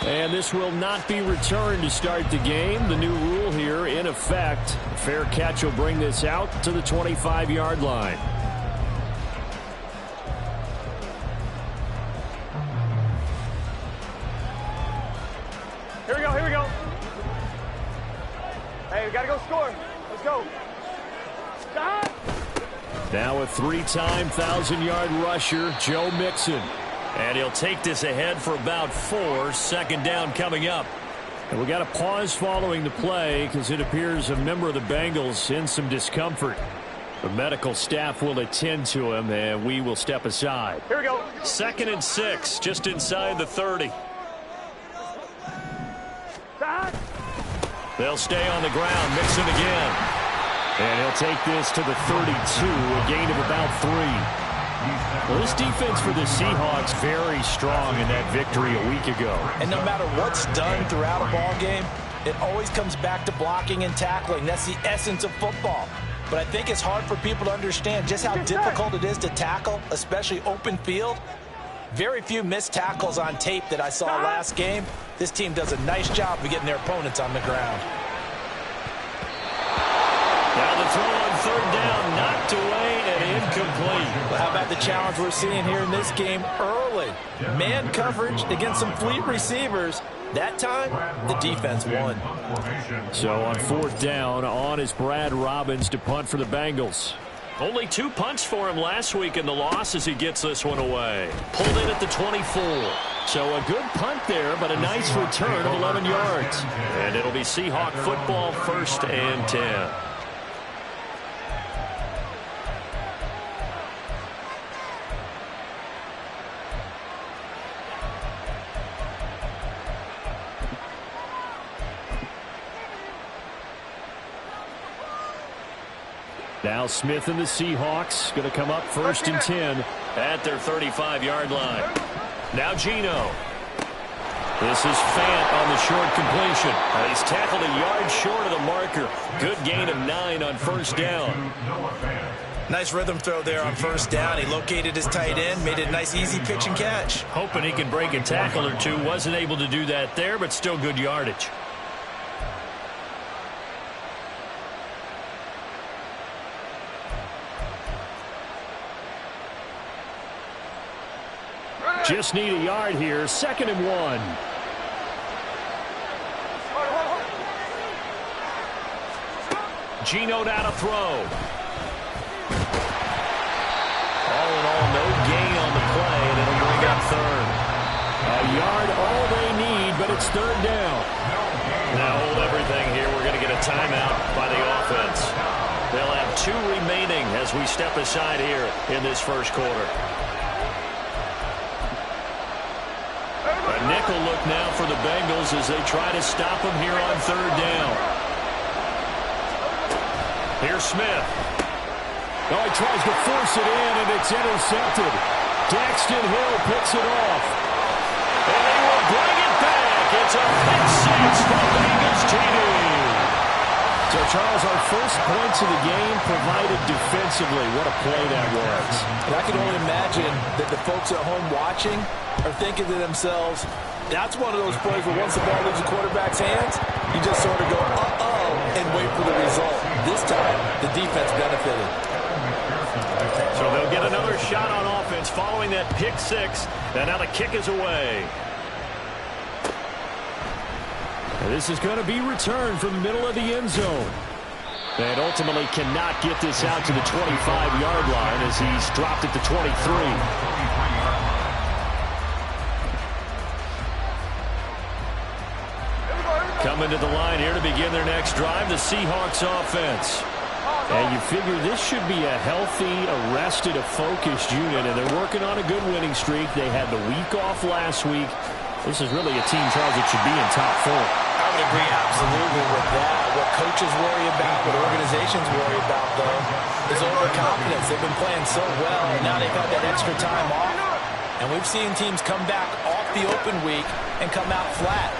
And this will not be returned to start the game. The new rule here in effect. Fair catch will bring this out to the 25-yard line. Here we go, here we go. Hey, we got to go score. Let's go. Stop. Now a three-time 1,000-yard rusher, Joe Mixon. And he'll take this ahead for about 4. Second down coming up. And we got a pause following the play because it appears a member of the Bengals in some discomfort. The medical staff will attend to him, and we will step aside. Here we go. 2nd and 6, just inside the 30. Stop. They'll stay on the ground. Mixon again. And he'll take this to the 32, a gain of about 3. Well, this defense for the Seahawks very strong in that victory a week ago. And no matter what's done throughout a ball game, it always comes back to blocking and tackling. That's the essence of football. But I think it's hard for people to understand just how difficult it is to tackle, especially open field. Very few missed tackles on tape that I saw last game. This team does a nice job of getting their opponents on the ground. Now the throw on 3rd down, knocked away and incomplete. Well, how about the challenge we're seeing here in this game early? Man coverage against some fleet receivers. That time, the defense won. So on 4th down, on is Brad Robbins to punt for the Bengals. Only 2 punts for him last week in the loss as he gets this one away. Pulled in at the 24. So a good punt there, but a nice return of 11 yards. And it'll be Seahawk football, 1st and 10. Now Smith and the Seahawks going to come up 1st and 10 at their 35-yard line. Now Geno. This is Fant on the short completion. He's tackled a yard short of the marker. Good gain of 9 on 1st down. Nice rhythm throw there on 1st down. He located his tight end, made it a nice easy pitch and catch. Hoping he can break a tackle or two. Wasn't able to do that there, but still good yardage. Just need a yard here. 2nd and 1. Geno now to throw. All in all, no gain on the play, and it'll bring up 3rd. A yard all they need, but it's 3rd down. Now hold everything here. We're going to get a timeout by the offense. They'll have 2 remaining as we step aside here in this 1st quarter. A nickel look now for the Bengals as they try to stop him here on 3rd down. Here's Smith. Oh, he tries to force it in, and it's intercepted. Daxton Hill picks it off. And they will bring it back. It's a pick 6 for Bengals TD. So, Charles, our first points of the game provided defensively. What a play that was. And I can only imagine that the folks at home watching are thinking to themselves, that's one of those plays where once the ball leaves the quarterback's hands, you just sort of go, uh-oh, and wait for the result. This time, the defense benefited. So they'll get another shot on offense following that pick 6. And now the kick is away. And this is going to be returned from the middle of the end zone. And ultimately cannot get this out to the 25-yard line as he's dropped at the 23. Coming to the line here to begin their next drive, the Seahawks offense. And you figure this should be a healthy, arrested, a focused unit, and they're working on a good winning streak. They had the week off last week. This is really a team, Charles, that should be in top 4. I would agree absolutely with that. What coaches worry about, what organizations worry about, though, is overconfidence. They've been playing so well, and now they've had that extra time off. And we've seen teams come back off the open week and come out flat.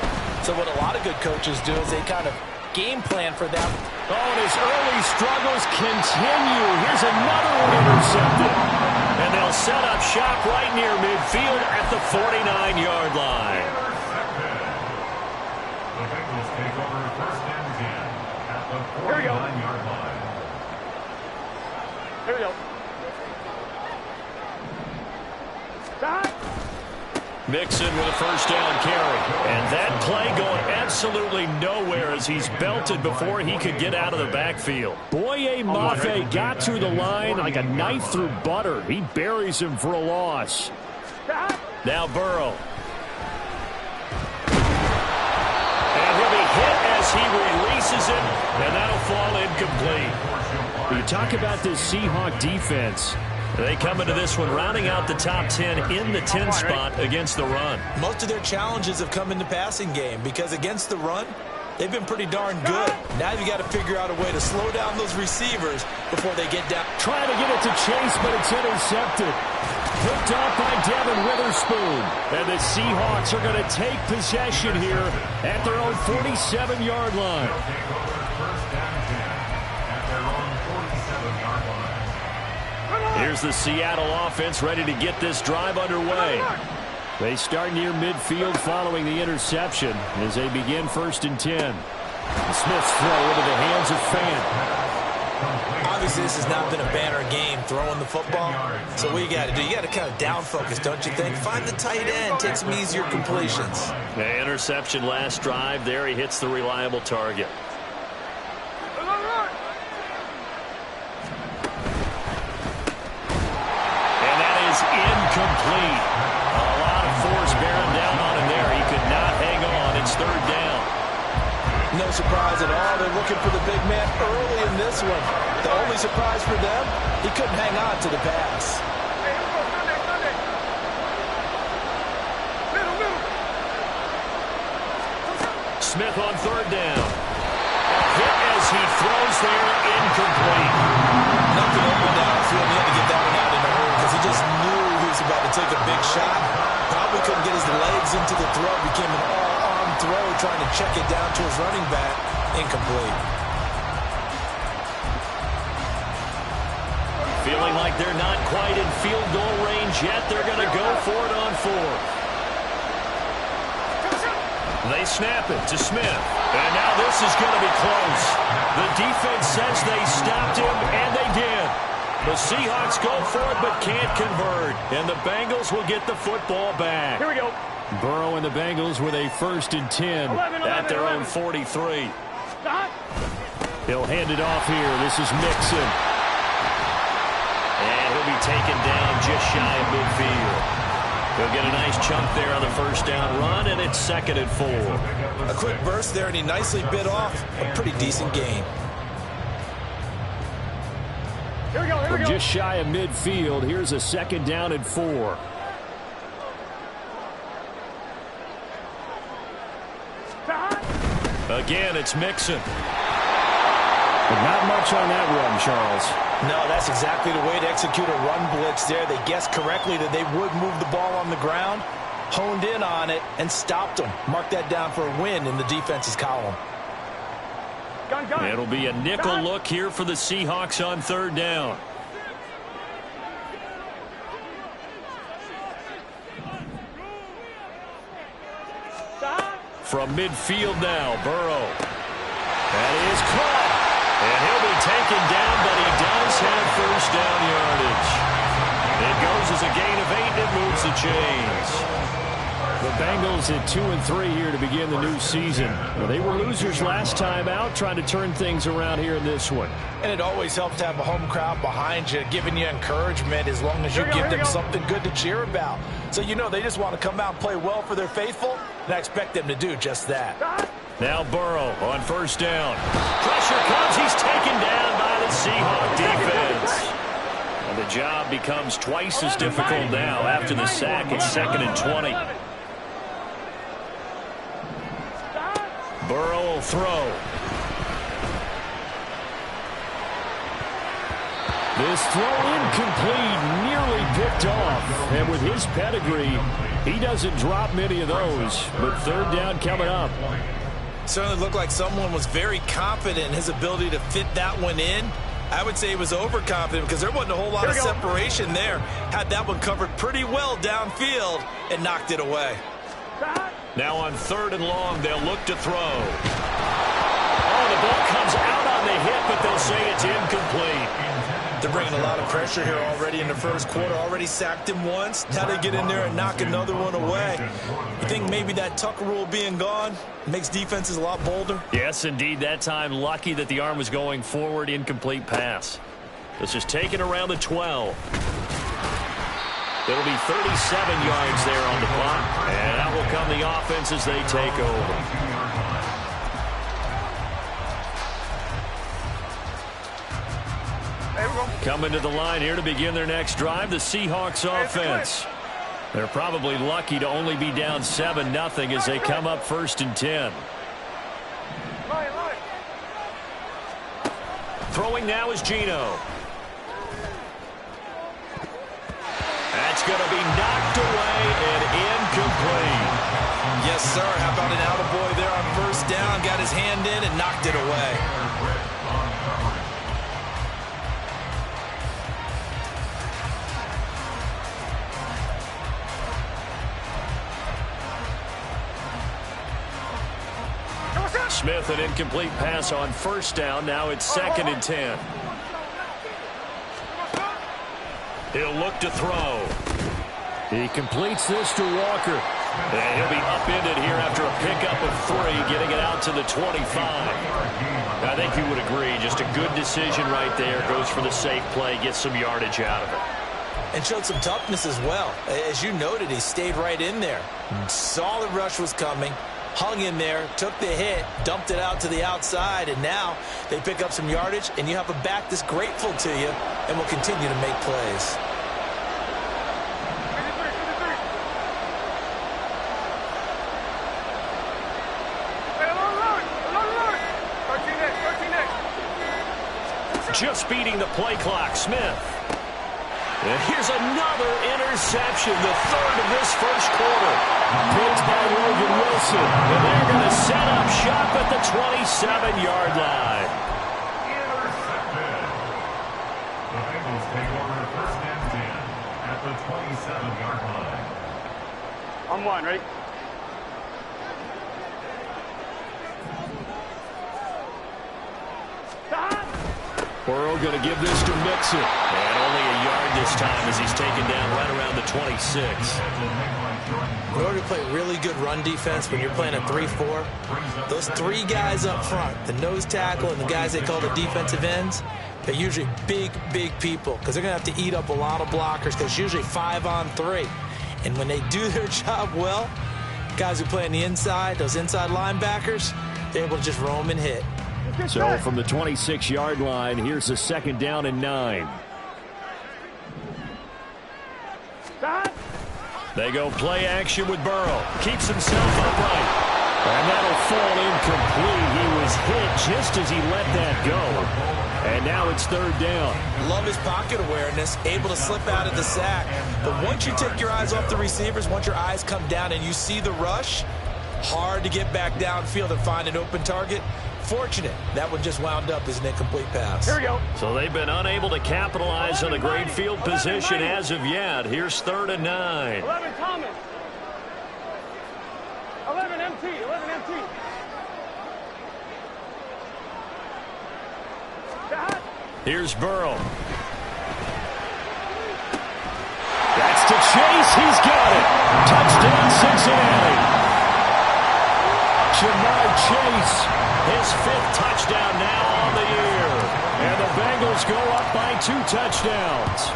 So what a lot of good coaches do is they kind of game plan for them. Oh, and his early struggles continue. Here's another one intercepted. And they'll set up shop right near midfield at the 49-yard line. Here we go. Here we go. Mixon with a first down carry. And that play going absolutely nowhere as he's belted before he could get out of the backfield. Boye Mafe got through the line like a knife through butter. He buries him for a loss. Now Burrow. And he'll be hit as he releases it, and that'll fall incomplete. You talk about this Seahawk defense. They come into this one rounding out the top 10 in the 10 spot against the run. Most of their challenges have come in the passing game because against the run, they've been pretty darn good. Now you got to figure out a way to slow down those receivers before they get down. Trying to get it to Chase, but it's intercepted. Picked off by Devin Witherspoon. And the Seahawks are going to take possession here at their own 47-yard line. Here's the Seattle offense ready to get this drive underway. They start near midfield following the interception as they begin 1st and 10. Smith's throw into the hands of Fant. Obviously, this has not been a banner game throwing the football. So what you got to do, you got to kind of down focus, don't you think? Find the tight end, take some easier completions. The interception last drive. There he hits the reliable target. Incomplete. A lot of force bearing down on him there. He could not hang on. It's 3rd down. No surprise at all. They're looking for the big man early in this one. The only surprise for them, he couldn't hang on to the pass. Smith on 3rd down. A hit as he throws there. Incomplete. Nothing open downfield. He had to get that one out in a hurry because he just knew he was about to take a big shot. Probably couldn't get his legs into the throw. Became an all-arm throw, trying to check it down to his running back. Incomplete. Feeling like they're not quite in field goal range yet. They're going to go for it on 4th. They snap it to Smith. And now this is going to be close. The defense says they stopped him, and they did. The Seahawks go for it but can't convert. And the Bengals will get the football back. Here we go. Burrow and the Bengals with a 1st and 10 at their own 43. He'll hand it off here. This is Mixon. And he'll be taken down just shy of midfield. He'll get a nice chunk there on the 1st down run, and it's 2nd and 4. A quick burst there, and he nicely bit off a pretty decent gain. Here we go, here we go. Just shy of midfield, here's a 2nd down and 4. Again, it's Mixon. But not much on that run, Charles. No, that's exactly the way to execute a run blitz there. They guessed correctly that they would move the ball on the ground, honed in on it, and stopped them. Mark that down for a win in the defense's column. It'll be a nickel look here for the Seahawks on 3rd down. From midfield now, Burrow. That is caught. And he'll be taken down, but he does have 1st down yardage. It goes as a gain of 8, and it moves the chains. The Bengals at 2-3 here to begin the new season. Well, they were losers last time out, trying to turn things around here in this one. And it always helps to have a home crowd behind you, giving you encouragement as long as you give them something good to cheer about. So you know they just want to come out and play well for their faithful, and I expect them to do just that. Now Burrow on 1st down. Pressure comes. He's taken down by the Seahawk defense. And the job becomes twice as difficult now after the sack. It's 2nd and 20. Burrow will throw. This throw incomplete, nearly picked off. And with his pedigree, he doesn't drop many of those. But 3rd down coming up. Certainly looked like someone was very confident in his ability to fit that one in. I would say he was overconfident because there wasn't a whole lot of separation there. Had that one covered pretty well downfield and knocked it away. Now on 3rd and long, they'll look to throw. Oh, the ball comes out on the hit, but they'll say it's incomplete. They're bringing a lot of pressure here already in the first quarter. Already sacked him once. Now they get in there and knock another one away. You think maybe that Tucker rule being gone makes defenses a lot bolder? Yes, indeed. That time, lucky that the arm was going forward. Incomplete pass. This is taken around the 12. It'll be 37 yards there on the clock. And out will come the offense as they take over. Coming to the line here to begin their next drive, the Seahawks offense. They're probably lucky to only be down 7-0 as they come up 1st and 10. Throwing now is Geno. That's going to be knocked away and incomplete. Yes, sir. How about an attaboy there on 1st down? Got his hand in and knocked it away. Smith, an incomplete pass on 1st down. Now it's 2nd and 10. He'll look to throw. He completes this to Walker. And he'll be upended here after a pickup of 3, getting it out to the 25. I think you would agree, just a good decision right there. Goes for the safe play, gets some yardage out of it. And showed some toughness as well. As you noted, he stayed right in there. Saw the rush was coming. Hung in there, took the hit, dumped it out to the outside, and now they pick up some yardage, and you have a back that's grateful to you and will continue to make plays. Just beating the play clock, Smith. And here's another interception, the 3rd of this first quarter. Picked by Logan Wilson. And they're going to set up shop at the 27-yard line. Intercepted. The Bengals take over 1st and 10 at the 27-yard line. On 1, ready? Burrow going to give this to Mixon. And only a yard this time as he's taken down right around the 26. In order to play really good run defense when you're playing a 3-4, those 3 guys up front, the nose tackle and the guys they call the defensive ends, they're usually big, big people because they're going to have to eat up a lot of blockers because it's usually 5 on 3. And when they do their job well, guys who play on the inside, those inside linebackers, they're able to just roam and hit. So from the 26-yard line, here's a 2nd down and 9. They go play action with Burrow. Keeps himself upright. And that'll fall incomplete. He was hit just as he let that go. And now it's 3rd down. Love his pocket awareness, able to slip out of the sack. But once you take your eyes off the receivers, once your eyes come down and you see the rush, hard to get back downfield and find an open target. Fortunate, that one just wound up as an incomplete pass. Here we go. So they've been unable to capitalize on a great field position as of yet. Here's 3rd and 9. 11 Thomas. 11 MT. 11 MT. Here's Burrow. That's to Chase. He's got it. Touchdown, Cincinnati. Jamar Chase, his 5th touchdown now on the year. And the Bengals go up by 2 touchdowns.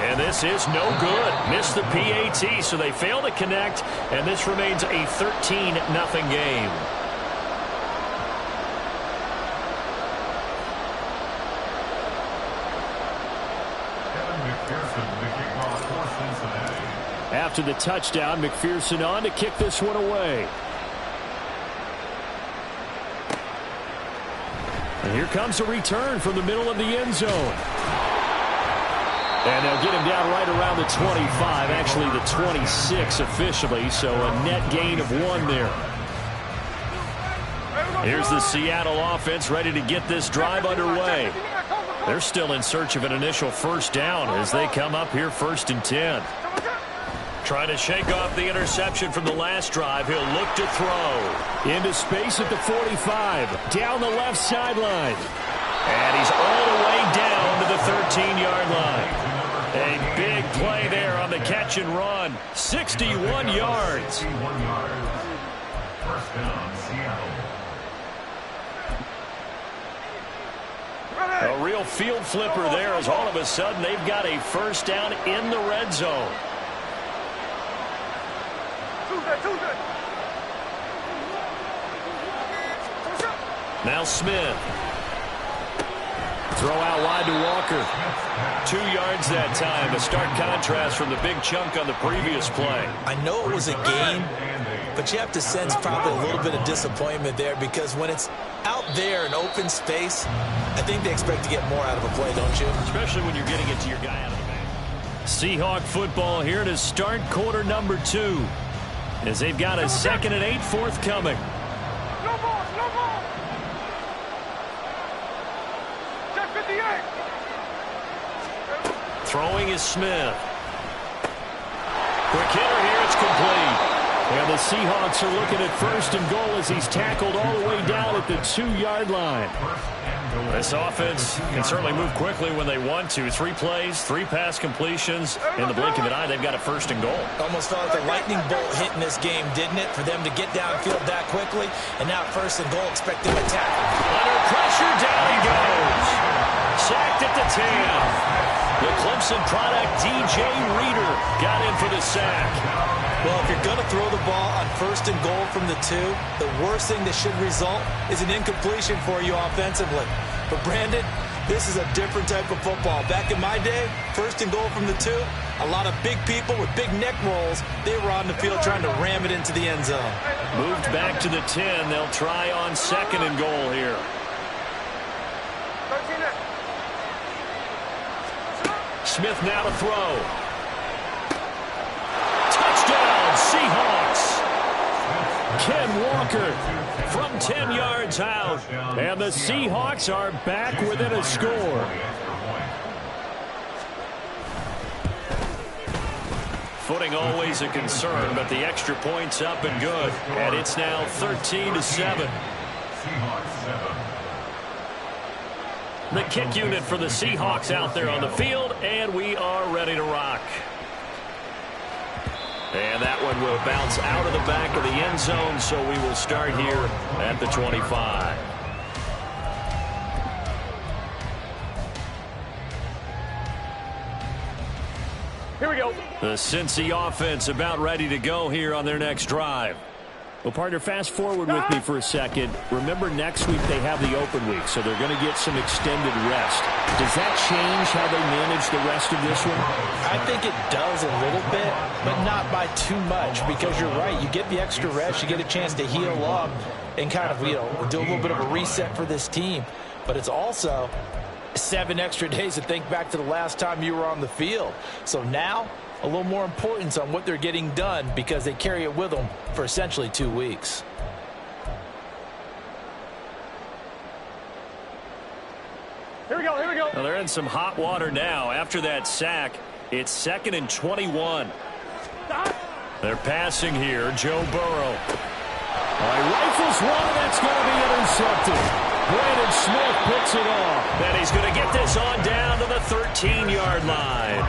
And this is no good. Missed the PAT, so they fail to connect. And this remains a 13-0 game. After the touchdown, McPherson on to kick this one away. And here comes a return from the middle of the end zone. And they'll get him down right around the 25, actually the 26 officially, so a net gain of 1 there. Here's the Seattle offense ready to get this drive underway. They're still in search of an initial 1st down as they come up here 1st and 10. Trying to shake off the interception from the last drive. He'll look to throw. Into space at the 45. Down the left sideline. And he's all the way down to the 13-yard line. A big play there on the catch and run. 61 yards. 61 yards. First down, Seattle. A real field flipper there as all of a sudden they've got a first down in the red zone. Now Smith. Throw out wide to Walker. 2 yards that time. A stark contrast from the big chunk on the previous play. I know it was a game, but you have to sense probably a little bit of disappointment there because when it's out there in open space, I think they expect to get more out of a play, don't you? Especially when you're getting it to your guy out of the back. Seahawk football here to start quarter number 2 as they've got a 2nd and 8 forthcoming. No ball, no ball. Check 58. Throwing is Smith. Quick hitter here, it's complete. And the Seahawks are looking at 1st and goal as he's tackled all the way down at the 2-yard line. This offense can certainly move quickly when they want to. 3 plays, 3 pass completions. In the blink of an eye, they've got a 1st and goal. Almost felt like a lightning bolt hit in this game, didn't it? For them to get downfield that quickly. And now 1st and goal, expecting a tackle. Under pressure, down he goes. Sacked at the 10. The Clemson product, DJ Reader, got in for the sack. Well, if you're going to throw the ball on 1st and goal from the 2, the worst thing that should result is an incompletion for you offensively. But, Brandon, this is a different type of football. Back in my day, 1st and goal from the 2, a lot of big people with big neck rolls, they were on the field trying to ram it into the end zone. Moved back to the 10. They'll try on 2nd and goal here. Smith now to throw. Touchdown, Seahawks. Ken Walker from 10 yards out. And the Seahawks are back within a score. Footing always a concern, but the extra point's up and good. And it's now 13-7. Seahawks 7. The kick unit for the Seahawks out there on the field, and we are ready to rock. And that one will bounce out of the back of the end zone, so we will start here at the 25. Here we go. The Cincy offense about ready to go here on their next drive. Well, partner, fast forward with me for a second. Remember, next week they have the open week, so they're going to get some extended rest. Does that change how they manage the rest of this one? I think it does a little bit, but not by too much, because you're right. You get the extra rest. You get a chance to heal up and kind of, do a little bit of a reset for this team. But it's also 7 extra days to think back to the last time you were on the field. So now, a little more importance on what they're getting done because they carry it with them for essentially 2 weeks. Here we go, here we go. Well, they're in some hot water now. After that sack, it's 2nd and 21. They're passing here. Joe Burrow. Rifles one, and that's going to be intercepted. Brandon Smith picks it off. And he's going to get this on down to the 13-yard line.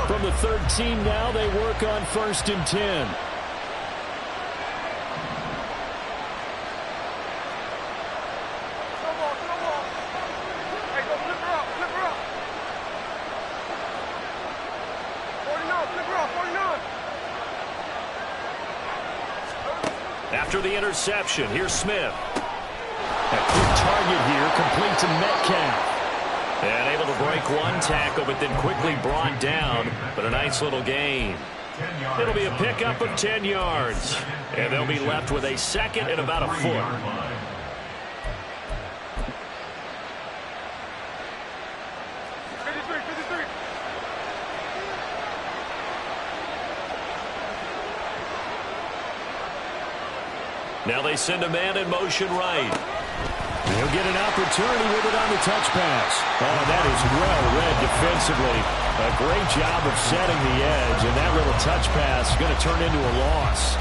From the 13 now, they work on 1st and 10. Hey, go flip her up, flip her up. 49, flip her up, 49. After the interception, here's Smith. A quick target here, complete to Metcalf. And able to break one tackle, but then quickly brought down. But a nice little gain. It'll be a pickup of 10 yards. And they'll be left with a 2nd and about a foot. Now they send a man in motion right. He'll get an opportunity with it on the touch pass. Oh, that is well read defensively. A great job of setting the edge, and that little touch pass is going to turn into a loss.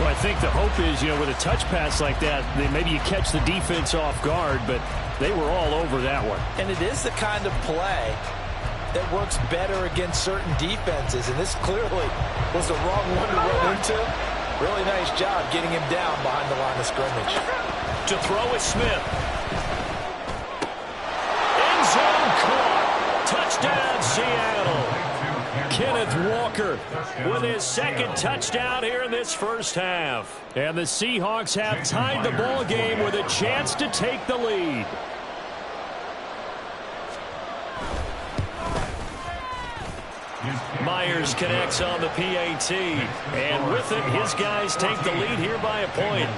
Well, I think the hope is, with a touch pass like that, maybe you catch the defense off guard, but they were all over that one. And it is the kind of play that works better against certain defenses, and this clearly was the wrong one to run into. Really nice job getting him down behind the line of scrimmage. To throw is Smith. End zone caught. Touchdown, Seattle. Kenneth Walker with his second touchdown here in this first half. And the Seahawks have tied the ball game with a chance to take the lead. Myers connects on the PAT. And with it, his guys take the lead here by a point.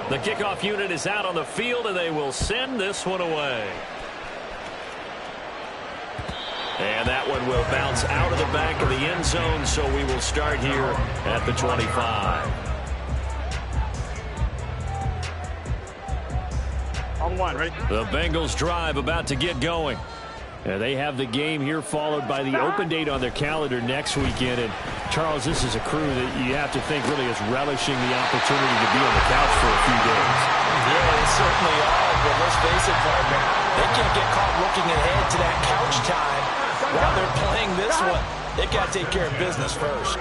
The kickoff unit is out on the field, and they will send this one away. And that one will bounce out of the back of the end zone, so we will start here at the 25. On one, ready? The Bengals drive about to get going. They have the game here followed by the open date on their calendar next weekend. And, Charles, this is a crew that you have to think really is relishing the opportunity to be on the couch for a few days. Yeah, they certainly are, but let's face it, partner. They can't get caught looking ahead to that couch time while they're playing this one. They've got to take care of business first.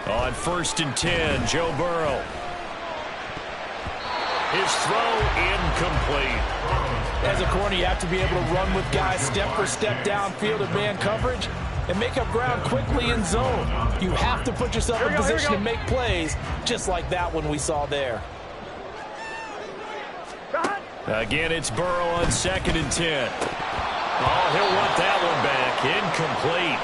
On 1st and 10, Joe Burrow. His throw incomplete. As a corner, you have to be able to run with guys step for step downfield in man coverage and make up ground quickly in zone. You have to put yourself in position to make plays just like that one we saw there. Again, it's Burrow on 2nd and 10. Oh, he'll want that one back. Incomplete.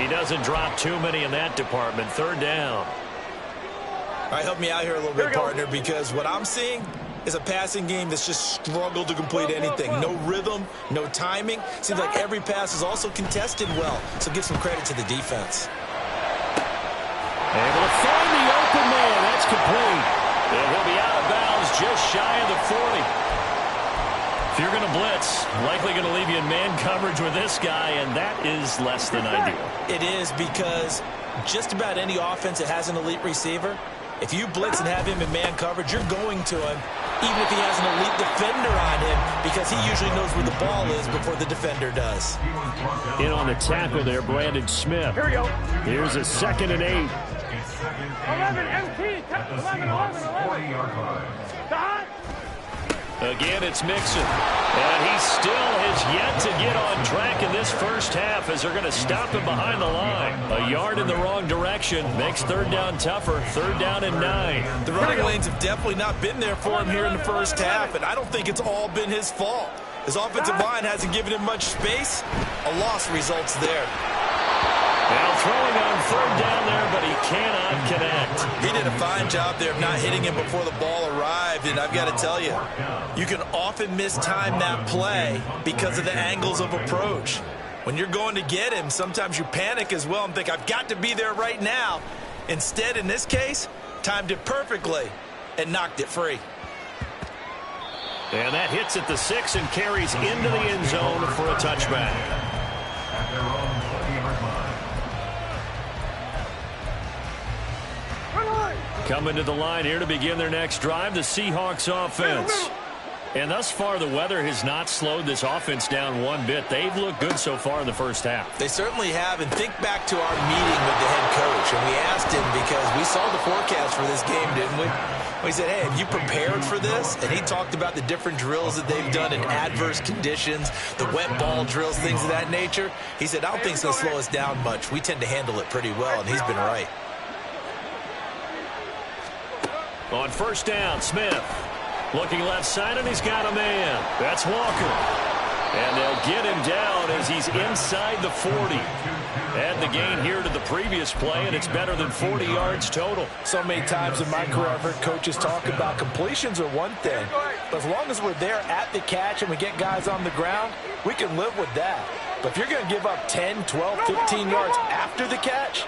He doesn't drop too many in that department. 3rd down. All right, help me out here a little bit, partner, because what I'm seeing is a passing game that's just struggled to complete anything. No rhythm, no timing. Seems like every pass is also contested well, so give some credit to the defense. Able to find the open man. That's complete. And he'll be out of bounds just shy of the 40. If you're going to blitz, likely going to leave you in man coverage with this guy, and that is less than ideal. It is, because just about any offense that has an elite receiver, if you blitz and have him in man coverage, you're going to him, even if he has an elite defender on him, because he usually knows where the ball is before the defender does. In on the tackle there, Brandon Smith. Here we go. Here's a 2nd and 8. 11, MT, 11, 11. Again, it's Mixon. And he still has yet to get on track in this first half as they're going to stop him behind the line. A yard in the wrong direction makes 3rd down tougher. 3rd down and 9. The running lanes have definitely not been there for him here in the first half, and I don't think it's all been his fault. His offensive line hasn't given him much space. A loss results there. Now throwing on 3rd down there, but he cannot connect. He did a fine job there of not hitting him before the ball arrived, and I've got to tell you, you can often mistime that play because of the angles of approach. When you're going to get him, sometimes you panic as well and think, I've got to be there right now. Instead, in this case, timed it perfectly and knocked it free. And that hits at the 6 and carries into the end zone for a touchback. Coming to the line here to begin their next drive, the Seahawks offense. And thus far, the weather has not slowed this offense down one bit. They've looked good so far in the first half. They certainly have. And think back to our meeting with the head coach. And we asked him, because we saw the forecast for this game, didn't we? We said, hey, have you prepared for this? And he talked about the different drills that they've done in adverse conditions, the wet ball drills, things of that nature. He said, I don't think it's going to slow us down much. We tend to handle it pretty well, and he's been right. On 1st down, Smith looking left side, and he's got a man. That's Walker. And they'll get him down as he's inside the 40. Add the gain here to the previous play, and it's better than 40 yards total. So many times in my career, I've heard coaches talk about completions are one thing, But as long as we're there at the catch and we get guys on the ground, we can live with that. But if you're going to give up 10, 12, 15 yards after the catch,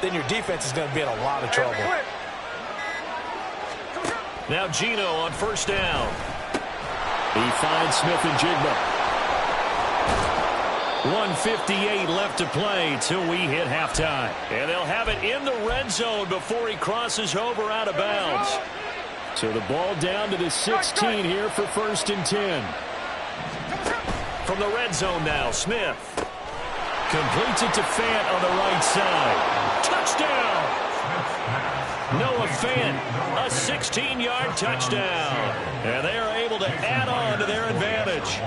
then your defense is going to be in a lot of trouble. Now Gino on first down. He finds Smith and Jigba. 1:58 left to play till we hit halftime. And they'll have it in the red zone before he crosses over out of bounds. So the ball down to the 16 here for 1st and 10. From the red zone now, Smith completes it to Fant on the right side. Touchdown! Noah Fant, a 16-yard touchdown. And they are able to add on to their advantage.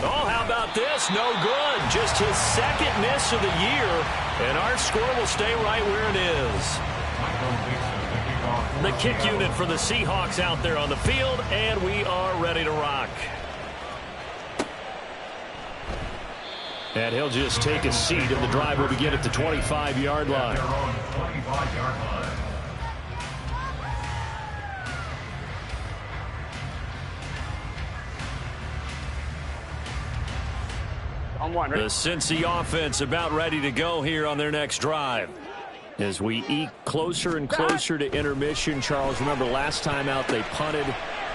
Oh, how about this? No good. Just his second miss of the year. And our score will stay right where it is. The kick unit for the Seahawks out there on the field, and we are ready to rock. And he'll just take a seat, and the drive will begin at the 25-yard line. The Cincy offense about ready to go here on their next drive. As we eke closer and closer to intermission, Charles, remember last time out they punted.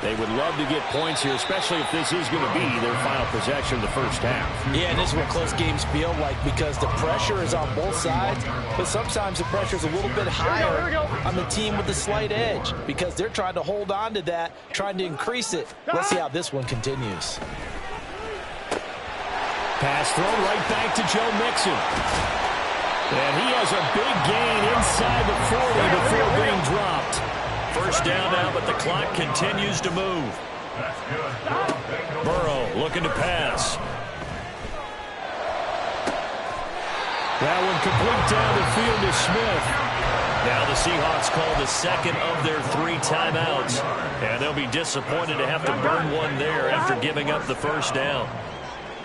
They would love to get points here, especially if this is going to be their final possession of the first half. Yeah, and this is what close games feel like because the pressure is on both sides, but sometimes the pressure is a little bit higher on the team with the slight edge because they're trying to hold on to that, trying to increase it. Let's see how this one continues. Pass thrown right back to Joe Mixon. And he has a big gain inside the 40 before being dropped. First down now, but the clock continues to move. Burrow looking to pass. That one complete down the field to Smith. Now the Seahawks call the second of their 3 timeouts. And they'll be disappointed to have to burn one there after giving up the first down.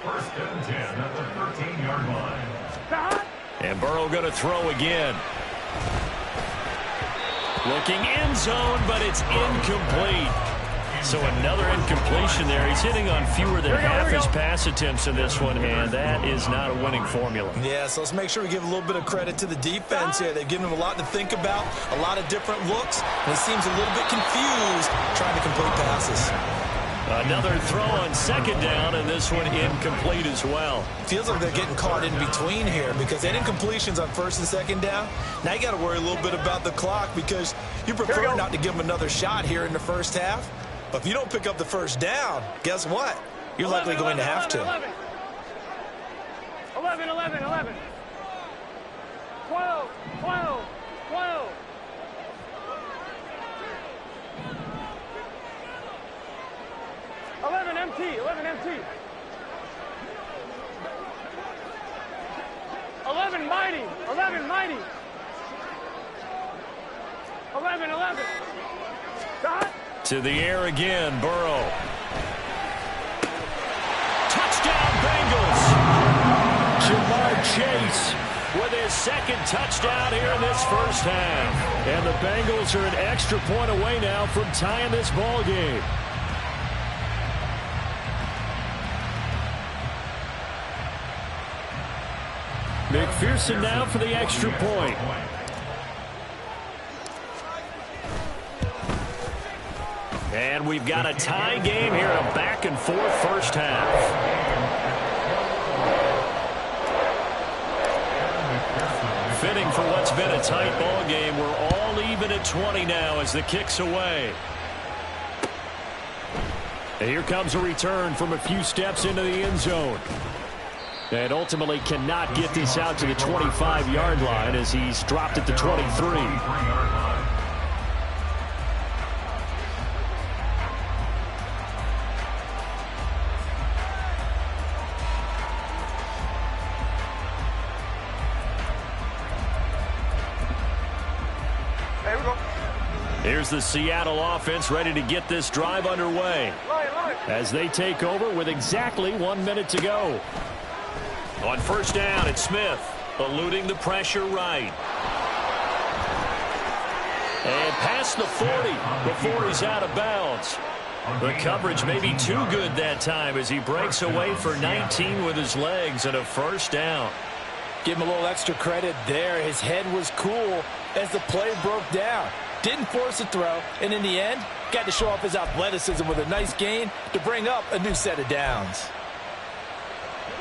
1st and 10 at the 13-yard line. And Burrow going to throw again. Looking end zone, but it's incomplete. So another incompletion there. He's hitting on fewer than half his pass attempts in this one, and that is not a winning formula. Yeah, so let's make sure we give a little bit of credit to the defense here. They've given him a lot to think about, a lot of different looks, and he seems a little bit confused trying to complete passes. Another throw on second down, and this one incomplete as well. Feels like they're getting caught in between here because they had incompletions on 1st and 2nd down. Now you got to worry a little bit about the clock because you prefer not to give them another shot here in the first half. But if you don't pick up the first down, guess what? You're likely going to have to. 11, 11, 11. 12, 12, 12. 11 MT, 11 MT. 11 mighty, 11 mighty. 11, 11. Dot. To the air again, Burrow. Touchdown, Bengals. Jamar Chase with his second touchdown here in this first half. And the Bengals are an extra point away now from tying this ball game. McPherson now for the extra point. And we've got a tie game here, a back-and-forth first half. Fitting for what's been a tight ball game. We're all even at 20 now as the kick's away. And here comes a return from a few steps into the end zone. And ultimately cannot get this out to the 25-yard line as he's dropped at the 23. Here's the Seattle offense ready to get this drive underway as they take over with exactly 1 minute to go. On first down, it's Smith eluding the pressure right. And past the 40 before he's out of bounds. The coverage may be too good that time as he breaks away for 19 with his legs and a first down. Give him a little extra credit there. His head was cool as the play broke down. Didn't force a throw, and in the end, got to show off his athleticism with a nice gain to bring up a new set of downs.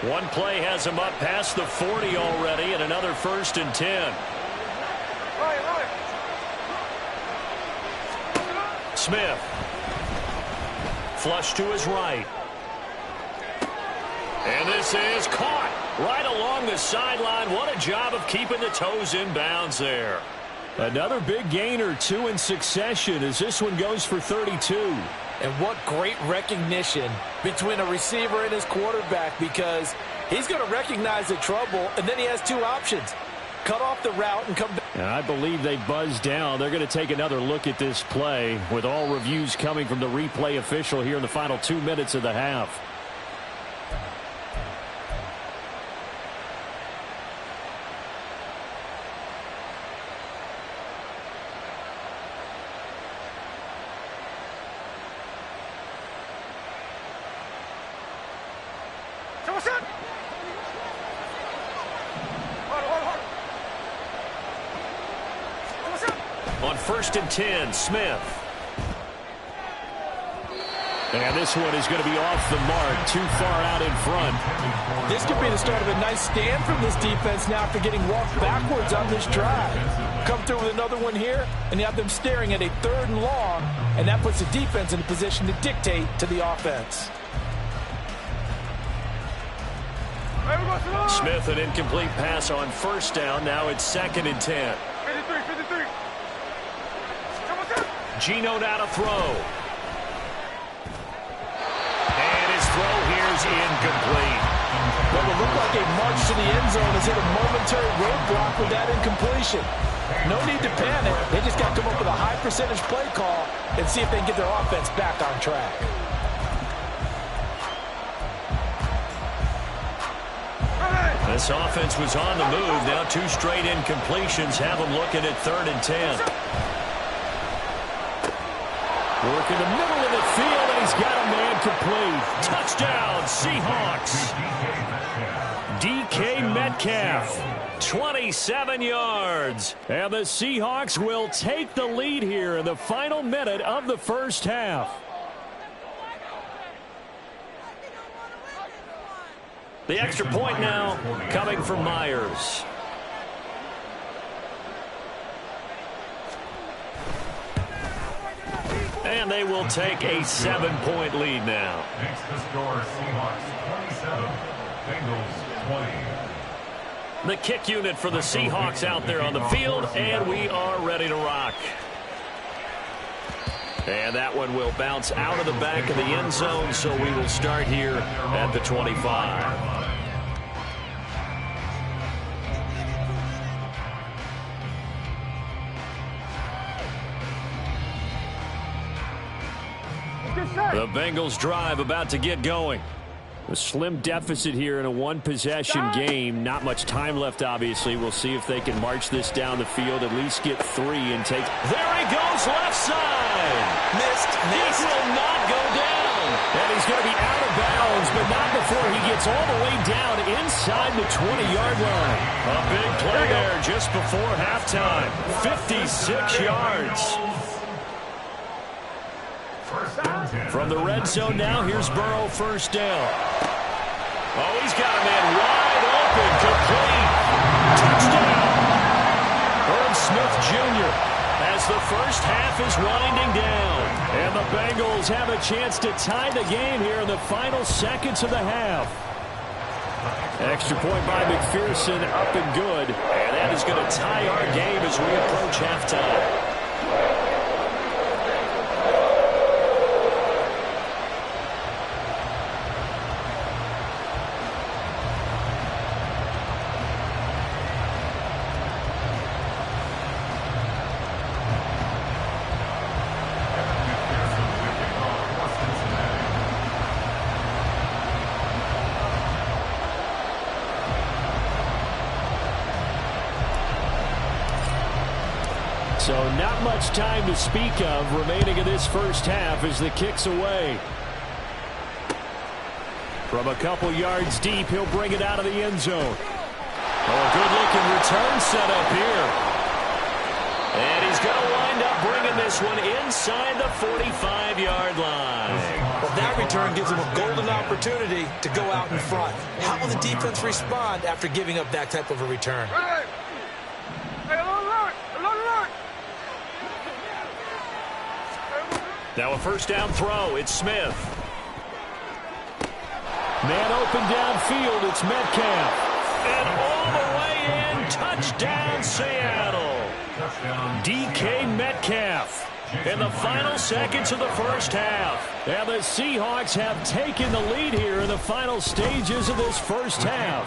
One play has him up past the 40 already, and another 1st and 10. Smith. Flush to his right. And this is caught right along the sideline. What a job of keeping the toes in bounds there. Another big gain or 2 in succession as this one goes for 32. And what great recognition between a receiver and his quarterback, because he's going to recognize the trouble, and then he has 2 options. Cut off the route and come back. And I believe they buzzed down. They're going to take another look at this play with all reviews coming from the replay official here in the final 2 minutes of the half. On 1st and 10, Smith. And this one is going to be off the mark, too far out in front. This could be the start of a nice stand from this defense now after getting walked backwards on this drive. Come through with another one here, and you have them staring at a 3rd and long, and that puts the defense in a position to dictate to the offense. Smith, an incomplete pass on 1st down. Now it's 2nd and 10. 53. Gino now to throw. And his throw here is incomplete. What will look like a march to the end zone has hit a momentary roadblock with that incompletion. No need to panic. They just got to come up with a high percentage play call and see if they can get their offense back on track. This offense was on the move. Now 2 straight incompletions have them looking at 3rd and 10. Work in the middle of the field, and he's got a man complete. Touchdown, Seahawks. DK Metcalf, 27 yards. And the Seahawks will take the lead here in the final minute of the 1st half. The extra point now coming from Myers. And they will take a 7-point lead now. Makes the score Seahawks 27, Bengals 20. The kick unit for the Seahawks out there on the field, and we are ready to rock. And that one will bounce out of the back of the end zone, so we will start here at the 25. The Bengals drive about to get going. A slim deficit here in a 1-possession game. Not much time left, obviously. We'll see if they can march this down the field, at least get 3 and take. There he goes, left side. Missed. He will not go down. And he's going to be out of bounds, but not before he gets all the way down inside the 20-yard line. A big play there just before halftime. 56 yards. From the red zone now, here's Burrow, 1st down. Oh, he's got a man wide open, complete. Touchdown. Herb Smith Jr. as the 1st half is winding down. And the Bengals have a chance to tie the game here in the final seconds of the half. Extra point by McPherson, up and good. And that is going to tie our game as we approach halftime. So not much time to speak of remaining in this first half as the kick's away. From a couple yards deep, he'll bring it out of the end zone. Oh, a good-looking return set up here. And he's going to wind up bringing this one inside the 45-yard line. Well, that return gives him a golden opportunity to go out in front. How will the defense respond after giving up that type of a return? Now a first down throw. It's Smith. Man open downfield. It's Metcalf. And all the way in. Touchdown, Seattle. DK Metcalf in the final seconds of the first half. And the Seahawks have taken the lead here in the final stages of this first half.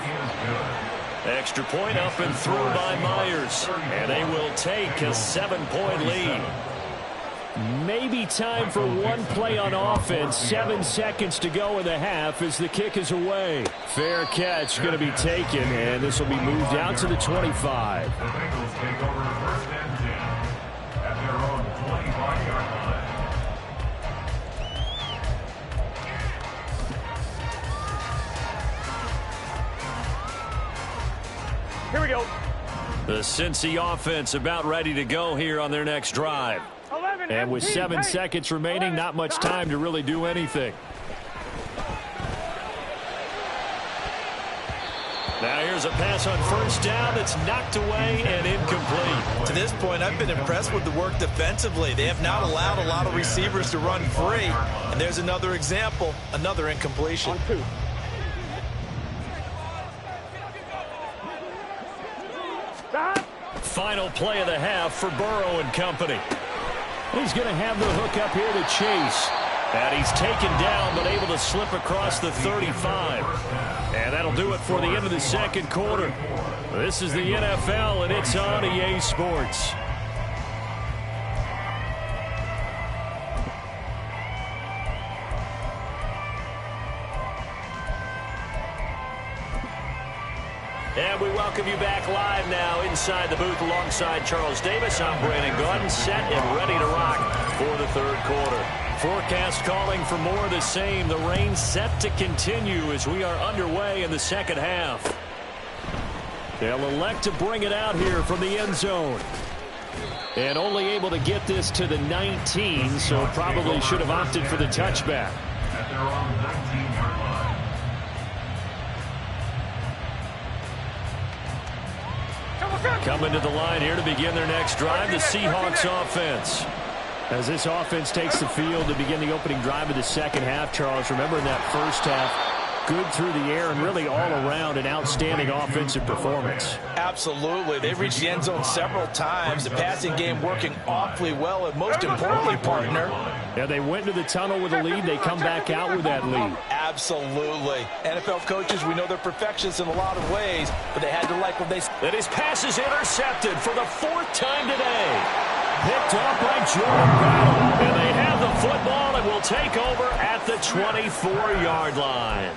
Extra point up and through by Myers. And they will take a 7-point lead. Maybe time for one play on offense. 7 seconds to go in the half as the kick is away. Fair catch going to be taken, and this will be moved out to the 25. The Bengals take over first and 10 at their own 25-yard line. Here we go. The Cincy offense about ready to go here on their next drive. And with 7 seconds remaining, not much time to really do anything. Now here's a pass on first down that's knocked away and incomplete. To this point, I've been impressed with the work defensively. They have not allowed a lot of receivers to run free. And there's another example, another incompletion. On 2. Final play of the half for Burrow and company. He's going to have the hook up here to Chase. And he's taken down but able to slip across the 35. And that'll do it for the end of the second quarter. This is the NFL, and it's on EA Sports. And we welcome you back live now inside the booth alongside Charles Davis. I'm Brandon Gaudin, set and ready to rock for the third quarter. Forecast calling for more of the same. The rain set to continue as we are underway in the second half. They'll elect to bring it out here from the end zone. And only able to get this to the 19, so probably should have opted for the touchback. At their own 19-yard line. Coming to the line here to begin their next drive, the Seahawks offense. As this offense takes the field to begin the opening drive of the second half, Charles, remember in that first half, good through the air and really all around an outstanding offensive performance. Absolutely. They've reached the end zone several times. The passing game working awfully well, and most importantly, partner. Yeah, they went into the tunnel with a lead. They come back out with that lead. Absolutely. NFL coaches, we know they're perfectionists in a lot of ways, but they had to like what they... And his pass is intercepted for the 4th time today. Picked off by Jordan Battle. And they have the football and will take over at the 24-yard line.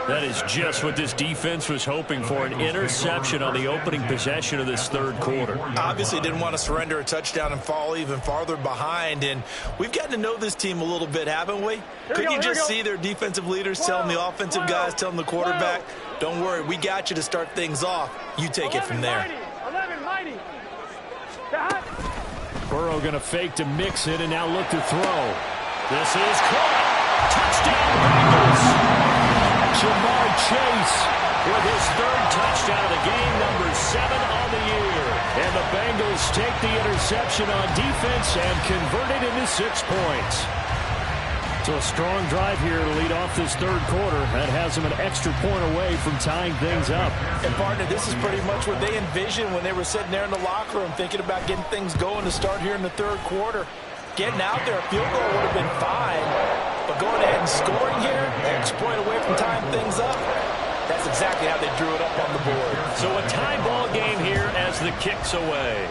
That is just what this defense was hoping for, an interception on the opening possession of this third quarter. Obviously didn't want to surrender a touchdown and fall even farther behind, and we've gotten to know this team a little bit, haven't we? Couldn't you just see their defensive leaders telling the offensive guys, telling the quarterback, don't worry, we got you to start things off. You take it from there. 11, mighty. Burrow going to fake to mix it and now look to throw. This is caught. Touchdown Bengals. Jamar Chase with his 3rd touchdown of the game, number 7 on the year. And the Bengals take the interception on defense and convert it into 6 points. So a strong drive here to lead off this third quarter. That has them an extra point away from tying things up. And partner, this is pretty much what they envisioned when they were sitting there in the locker room thinking about getting things going to start here in the third quarter. Getting out there, a field goal would have been fine. But going ahead and scoring here, extra point away from tying things up, that's exactly how they drew it up on the board. So a tie ball game here as the kick's away.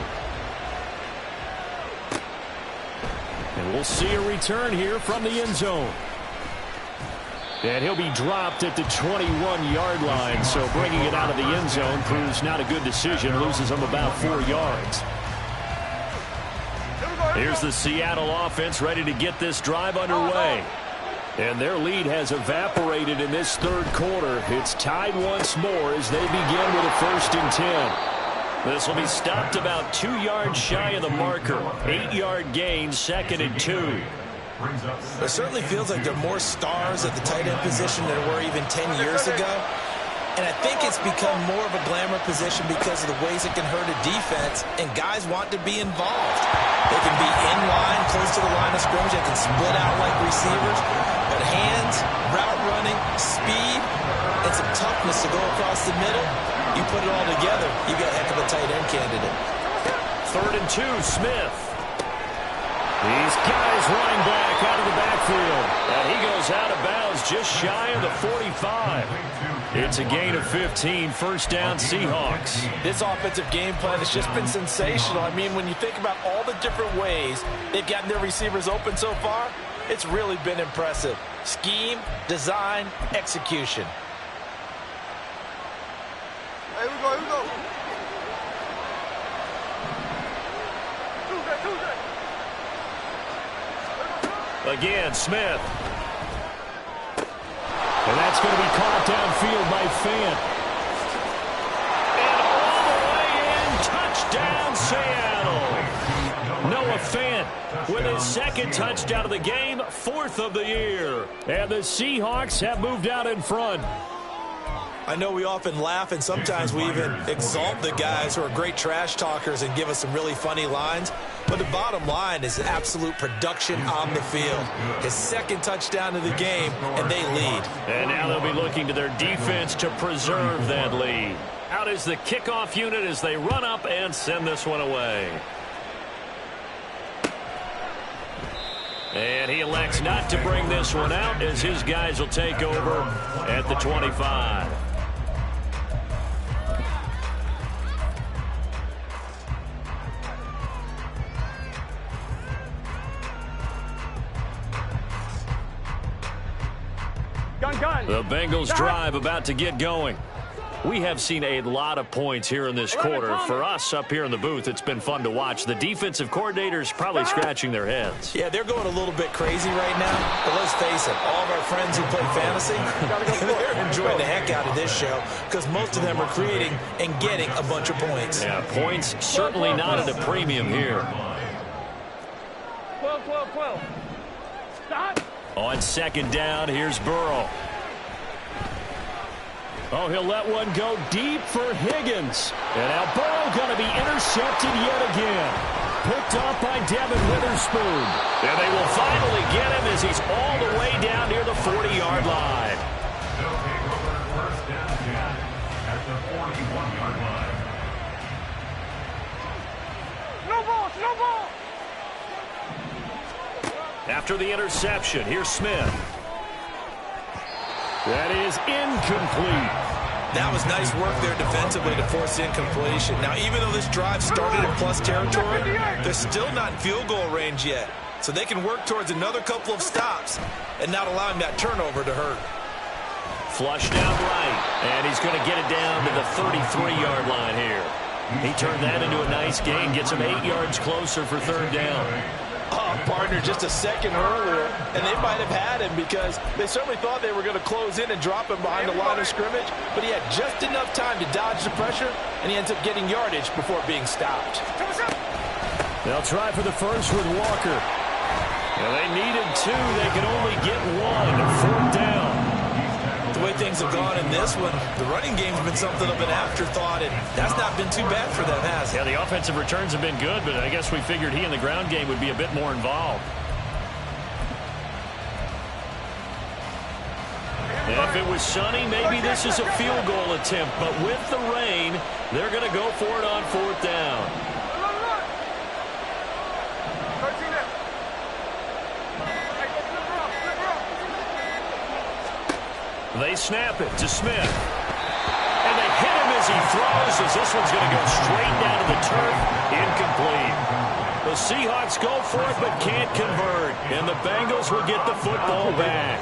And we'll see a return here from the end zone. And he'll be dropped at the 21-yard line, so bringing it out of the end zone proves not a good decision, loses him about 4 yards. Here's the Seattle offense ready to get this drive underway. And their lead has evaporated in this third quarter. It's tied once more as they begin with a 1st and 10. This will be stopped about 2 yards shy of the marker. 8-yard gain, 2nd and 2. It certainly feels like there are more stars at the tight end position than there were even 10 years ago. And I think it's become more of a glamour position because of the ways it can hurt a defense, and guys want to be involved. They can be in line, close to the line of scrimmage. They can split out like receivers. But hands, route running, speed, and some toughness to go across the middle, you put it all together, you got a heck of a tight end candidate. 3rd and 2, Smith. These guys running back out of the backfield. And he goes out of bounds just shy of the 45. It's a gain of 15, 1st down Seahawks. This offensive game plan has just been sensational. I mean, when you think about all the different ways they've gotten their receivers open so far, it's really been impressive. Scheme, design, execution. Here we go, here we go. Again, Smith. And that's going to be caught downfield by Fant. And all the way in, touchdown Seattle. Noah Fant with his 2nd touchdown of the game, 4th of the year. And the Seahawks have moved out in front. I know we often laugh, and sometimes we even exalt the guys who are great trash talkers and give us some really funny lines. But the bottom line is absolute production on the field. His 2nd touchdown of the game, and they lead. And now they'll be looking to their defense to preserve that lead. Out is the kickoff unit as they run up and send this one away. And he elects not to bring this one out as his guys will take over at the 25. The Bengals drive about to get going. We have seen a lot of points here in this quarter. For us up here in the booth, it's been fun to watch. The defensive coordinators probably scratching their heads. Yeah, they're going a little bit crazy right now. But let's face it, all of our friends who play fantasy, they're enjoying the heck out of this show because most of them are creating and getting a bunch of points. Yeah, points certainly not at a premium here. 12. Stop. On 2nd down, here's Burrow. Oh, he'll let one go deep for Higgins. And now Burrow going to be intercepted yet again. Picked off by Devin Witherspoon. And they will finally get him as he's all the way down near the 40-yard line. They'll take over 1st and 10 at the 41-yard line. No ball. After the interception, here's Smith. That is incomplete. That was nice work there defensively to force the incompletion. Now, even though this drive started in plus territory, they're still not in field goal range yet. So they can work towards another couple of stops and not allowing that turnover to hurt. Flushed out right, and he's going to get it down to the 33-yard line here. He turned that into a nice gain, gets him 8 yards closer for 3rd down. Partner just a second earlier, and they might have had him because they certainly thought they were going to close in and drop him behind the line of scrimmage, but he had just enough time to dodge the pressure, and he ends up getting yardage before being stopped. They'll try for the first with Walker. And they needed 2. They could only get 1. 4th down. The way things have gone in this one, the running game's been something of an afterthought, and that's not been too bad for them, has it? Yeah, the offensive returns have been good, but I guess we figured he in the ground game would be a bit more involved. If it was sunny, maybe this is a field goal attempt, but with the rain, they're going to go for it on 4th down. They snap it to Smith. And they hit him as he throws, as this one's going to go straight down to the turf. Incomplete. The Seahawks go for it but can't convert. And the Bengals will get the football back.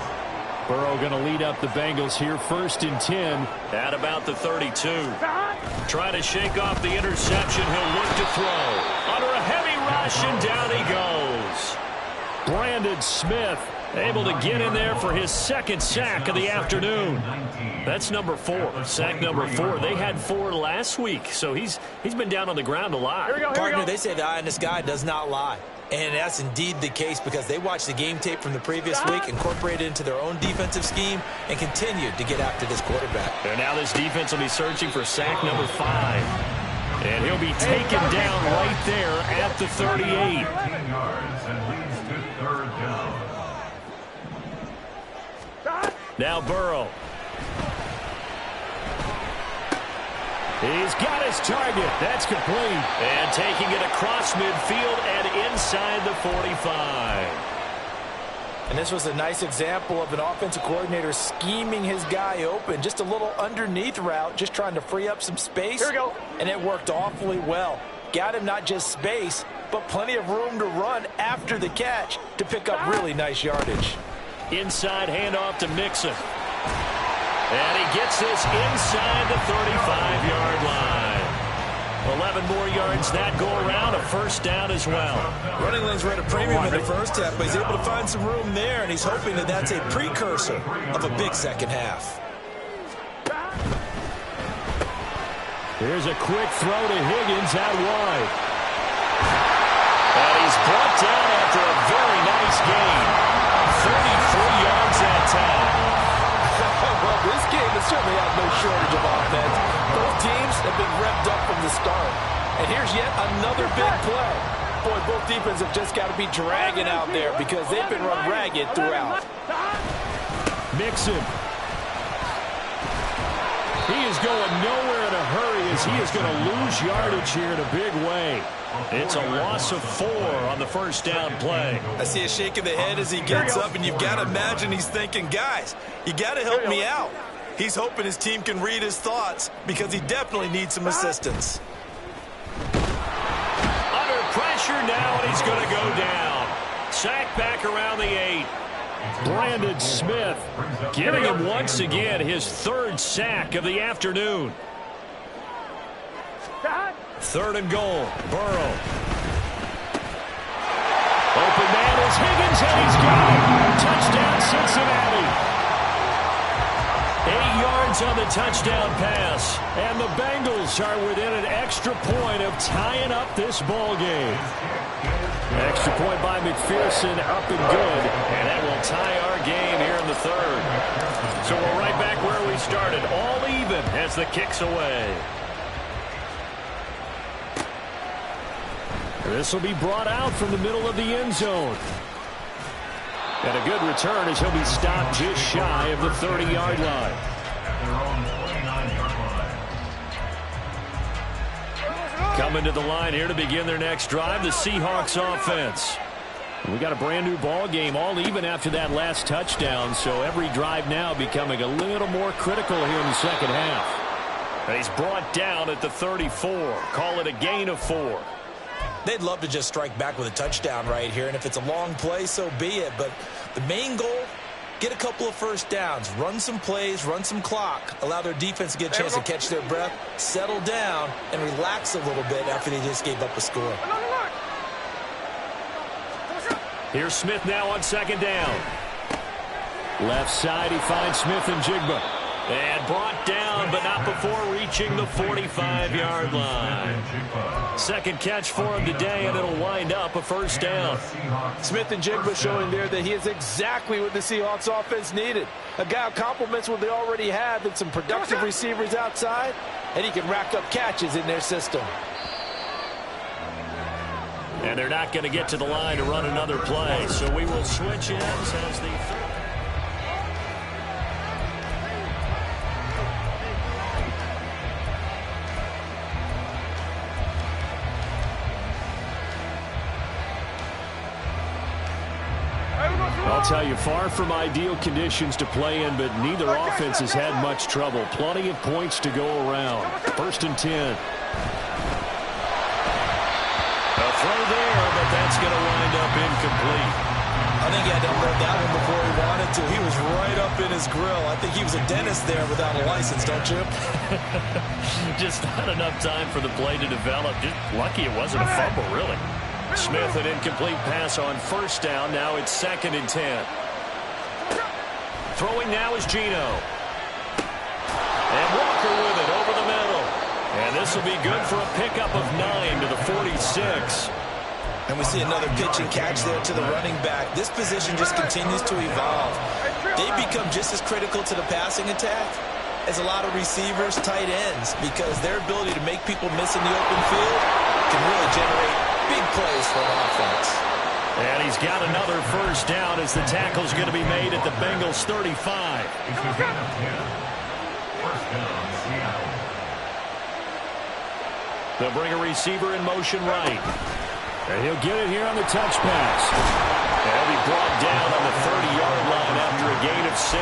Burrow going to lead up the Bengals here, 1st and 10 at about the 32. Trying to shake off the interception. He'll look to throw. Under a heavy rush. rush, and down he goes. Brandon Smith able to get in there for his second sack of the afternoon. That's number 4, sack number 4. They had 4 last week, so he's been down on the ground a lot. Partner, they say the eye in the sky does not lie. And that's indeed the case because they watched the game tape from the previous week, incorporated it into their own defensive scheme, and continued to get after this quarterback. And now this defense will be searching for sack number 5. And he'll be taken down right there at the 38. 15 yards and leads to third down. Now Burrow. He's got his target. That's complete. And taking it across midfield and inside the 45. And this was a nice example of an offensive coordinator scheming his guy open. Just a little underneath route, just trying to free up some space. Here we go. And it worked awfully well. Got him not just space, but plenty of room to run after the catch to pick up really nice yardage. Inside handoff to Mixon. And he gets this inside the 35-yard line. 11 more yards that go around, a first down as well. Running lanes were at a premium in the first half, but he's able to find some room there, and he's hoping that that's a precursor of a big second half. Here's a quick throw to Higgins out wide. And he's brought down after a very nice gain. 34 yards that time. Well, this game has certainly had no shortage of offense. Both teams have been revved up from the start. And here's yet another big play. Boy, both defenses have just got to be dragging out there because they've been run ragged throughout. Mixon. He is going nowhere in a hurry as he is going to lose yardage here in a big way. It's a loss of 4 on the first down play. I see a shake of the head as he gets up, and you've got to imagine he's thinking, guys, you got to help me out. He's hoping his team can read his thoughts because he definitely needs some assistance. Under pressure now, and he's going to go down. Sack back around the 8. Brandon Smith giving him once again his 3rd sack of the afternoon. 3rd and goal. Burrow. Open man is Higgins, and he's got it. Touchdown, Cincinnati. 8 yards on the touchdown pass. And the Bengals are within an extra point of tying up this ball game. Extra point by McPherson, up and good. And that will tie our game here in the 3rd. So we're right back where we started. All even as the kick's away. This will be brought out from the middle of the end zone. And a good return as he'll be stopped just shy of the 30-yard line. At their own 29-yard line. Coming to the line here to begin their next drive, the Seahawks offense. We got a brand new ball game, all even after that last touchdown, so every drive now becoming a little more critical here in the second half. And he's brought down at the 34. Call it a gain of 4. They'd love to just strike back with a touchdown right here, and if it's a long play, so be it. But the main goal, get a couple of first downs, run some plays, run some clock, allow their defense to get a chance to catch their breath, settle down, and relax a little bit after they just gave up a score. Here's Smith now on 2nd down. Left side, he finds Smith and Jigba. And brought down, but not before reaching the 45-yard line. 2nd catch for him today, and it'll wind up a first down. Smith and Jigba showing there that he is exactly what the Seahawks offense needed. A guy who complements what they already have and some productive receivers outside, and he can rack up catches in their system. And they're not going to get to the line to run another play, so we will switch ends as the third. I'll tell you, far from ideal conditions to play in, but neither offense has had much trouble. Plenty of points to go around. 1st and 10. A throw there, but that's going to wind up incomplete. I think he had to unload that one before he wanted to. He was right up in his grill. I think he was a dentist there without a license, don't you? Just not enough time for the play to develop. Just lucky it wasn't a fumble, really. Smith, an incomplete pass on first down. Now it's 2nd and 10. Throwing now is Geno. And Walker with it over the middle. And this will be good for a pickup of 9 to the 46. And we see another pitch and catch there to the running back. This position just continues to evolve. They've become just as critical to the passing attack as a lot of receivers, tight ends, because their ability to make people miss in the open field can really generate big plays for an offense. And he's got another first down as the tackle's going to be made at the Bengals 35. It's a gain of 10. First down, Seattle. They'll bring a receiver in motion right. And he'll get it here on the touch pass. And he'll be brought down on the 30-yard line after a gain of 6.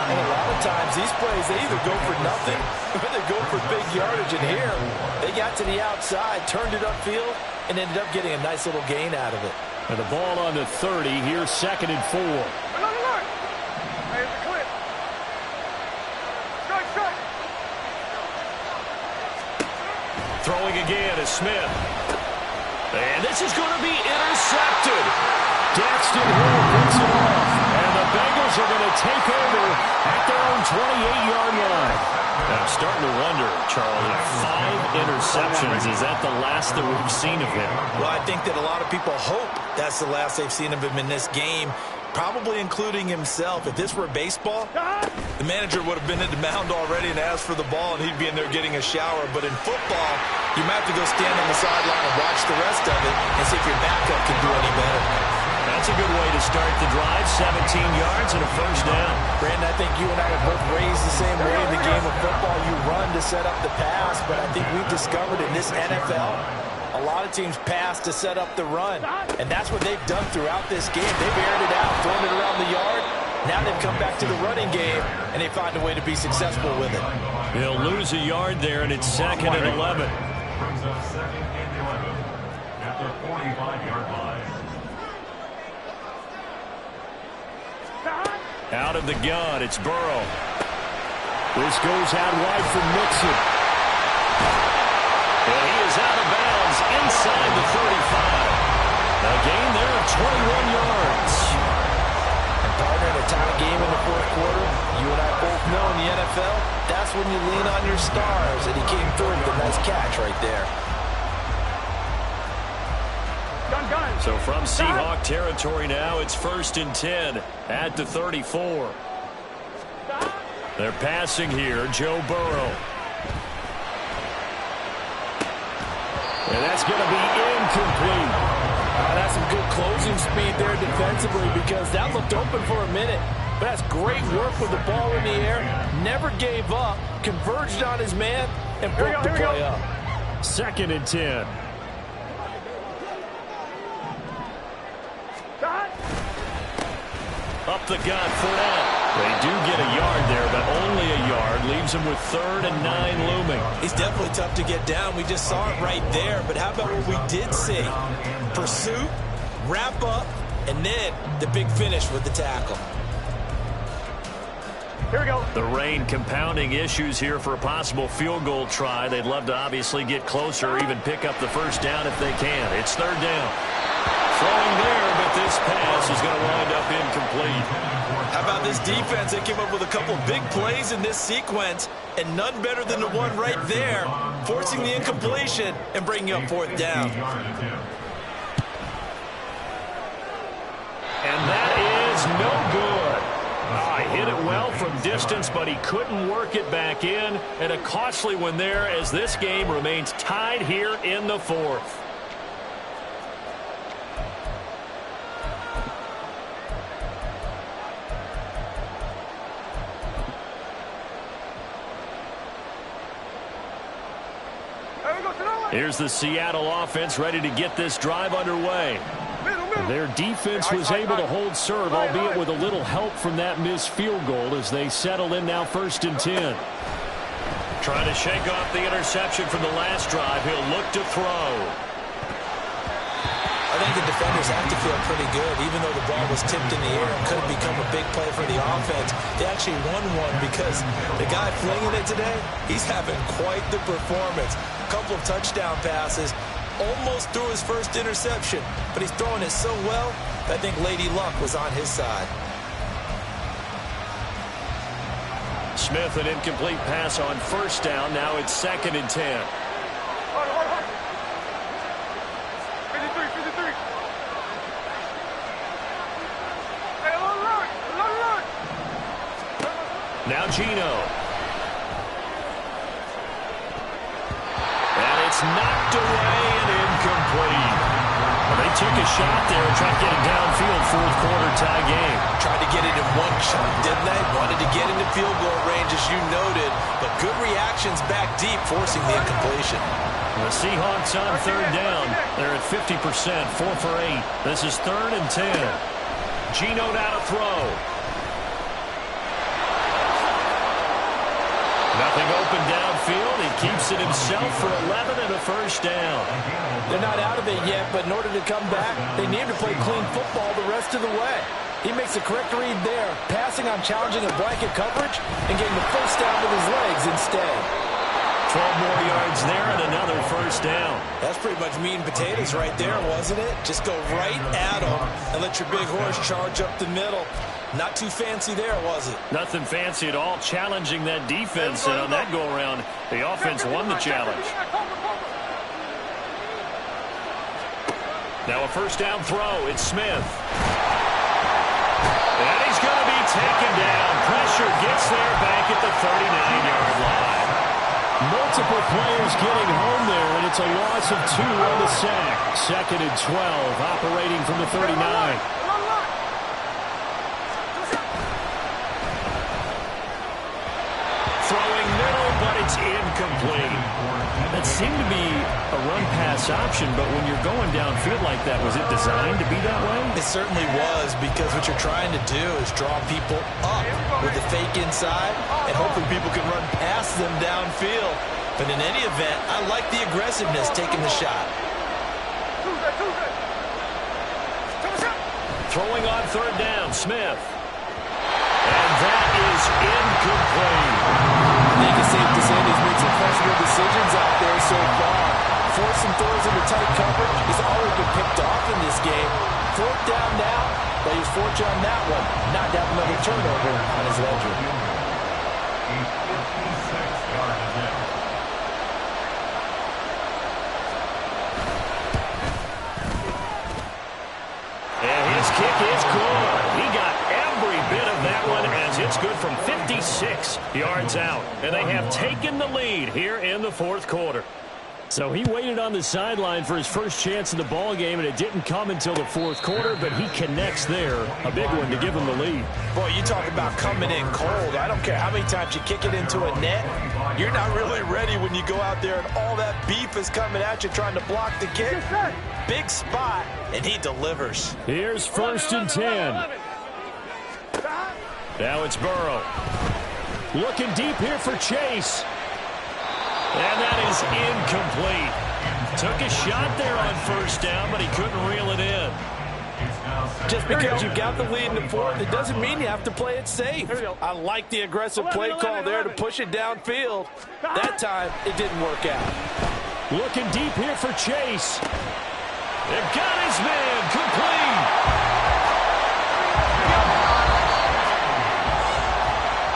And a lot of times these plays, they either go for nothing or they go for big yardage. And here, they got to the outside, turned it upfield, and ended up getting a nice little gain out of it. And the ball on the 30. Here's 2nd and 4. Alert! Hey, it's a clip. Strike! Throwing again is Smith. And this is going to be intercepted. Daxton Hill picks it off. And the Bengals are going to take over at their own 28-yard line. I'm starting to wonder, Charlie, 5 interceptions. Is that the last that we've seen of him? Well, I think that a lot of people hope that's the last they've seen of him in this game, probably including himself. If this were baseball, the manager would have been at the mound already and asked for the ball, and he'd be in there getting a shower. But in football, you might have to go stand on the sideline and watch the rest of it and see if your backup can do any better. That's a good way to start the drive. 17 yards and a first down. Brandon, I think you and I are both raised the same way in the game of football. You run to set up the pass, but I think we've discovered in this NFL, a lot of teams pass to set up the run, and that's what they've done throughout this game. They've aired it out, thrown it around the yard. Now they've come back to the running game, and they find a way to be successful with it. He'll lose a yard there, and it's 2nd and 11. Brings up 2nd and 11 at the 45-yard line. Out of the gun, it's Burrow. This goes out wide for Mixon. And he is out of bounds inside the 35. A gain there of 21 yards. And partner, in a tie game in the fourth quarter, you and I both know in the NFL, that's when you lean on your stars, and he came through with a nice catch right there. Gun. So from Seahawk territory now, it's 1st and 10 at the 34. They're passing here, Joe Burrow. And that's going to be incomplete. That's some good closing speed there defensively, because that looked open for a minute. But that's great work with the ball in the air. Never gave up, converged on his man, and broke the play up. 2nd and 10. Up the gut, Fournette. They do get a yard there, but only a yard. Leaves him with 3rd and 9 looming. He's definitely tough to get down. We just saw it right there. But how about what we did see? Pursuit, wrap up, and then the big finish with the tackle. Here we go. The rain compounding issues here for a possible field goal try. They'd love to obviously get closer or even pick up the first down if they can. It's 3rd down. Throwing there, but this pass is going to wind up incomplete. How about this defense? They came up with a couple of big plays in this sequence, and none better than the one right there, forcing the incompletion and bringing up 4th down. And that is no good. He hit it well from distance, but he couldn't work it back in. And a costly one there as this game remains tied here in the 4th. Here's the Seattle offense ready to get this drive underway. Their defense was able to hold serve, albeit with a little help from that missed field goal as they settle in now 1st and 10. Trying to shake off the interception from the last drive. He'll look to throw. I think the defenders have to feel pretty good, even though the ball was tipped in the air and could have become a big play for the offense. They actually won one because the guy flinging it today, he's having quite the performance. A couple of touchdown passes, almost threw his first interception, but he's throwing it so well that I think Lady Luck was on his side. Smith, an incomplete pass on first down. Now it's 2nd and 10. Now Gino. And it's knocked away and incomplete. Well, they took a shot there and tried to get it downfield. 4th quarter tie game. Tried to get it in one chunk, didn't they? Wanted to get into field goal range, as you noted, but good reactions back deep, forcing the incompletion. The Seahawks on 3rd down. They're at 50%, 4 for 8. This is 3rd and 10. Gino now to throw. Nothing open downfield. He keeps it himself for 11 and a first down. They're not out of it yet, but in order to come back, they need to play clean football the rest of the way. He makes the correct read there, passing on challenging a blanket coverage and getting the first down with his legs instead. 12 more yards there and another first down. That's pretty much meat and potatoes right there, wasn't it? Just go right at him and let your big horse charge up the middle. Not too fancy there, was it? Nothing fancy at all, challenging that defense, and on that go-around, the offense won the challenge. Now a first down throw. It's Smith. And he's going to be taken down. Pressure gets there back at the 39-yard line. Multiple players getting home there, and it's a loss of 2 on the sack. 2nd and 12, operating from the 39. Throwing middle, but it's incomplete. That seemed to be a run-pass option, but when you're going downfield like that, was it designed to be that way? It certainly was, because what you're trying to do is draw people up with the fake inside, and hopefully people can run past them downfield. But in any event, I like the aggressiveness taking the shot. Throwing on 3rd down, Smith. And that is incomplete. I think it's safe to say he's made some questionable decisions out there so far. Forcing throws into tight coverage. He's already been picked off in this game. 4th down now, but he's fortunate on that one. Not to have another turnover on his ledger. And his kick is good. He got every bit of that one as it's good from 56 yards out. And they have taken the lead here in the 4th quarter. So he waited on the sideline for his first chance in the ball game, and it didn't come until the 4th quarter, but he connects there. A big one to give him the lead. Boy, you talk about coming in cold. I don't care how many times you kick it into a net. You're not really ready when you go out there and all that beef is coming at you trying to block the kick. Big spot, and he delivers. Here's 1st and 10. Now it's Burrow. Looking deep here for Chase. And that is incomplete. Took a shot there on 1st down, but he couldn't reel it in. Just because you've got the lead in the 4th, it doesn't mean you have to play it safe. I like the aggressive play call there to push it downfield. That time, it didn't work out. Looking deep here for Chase. They've got his man complete.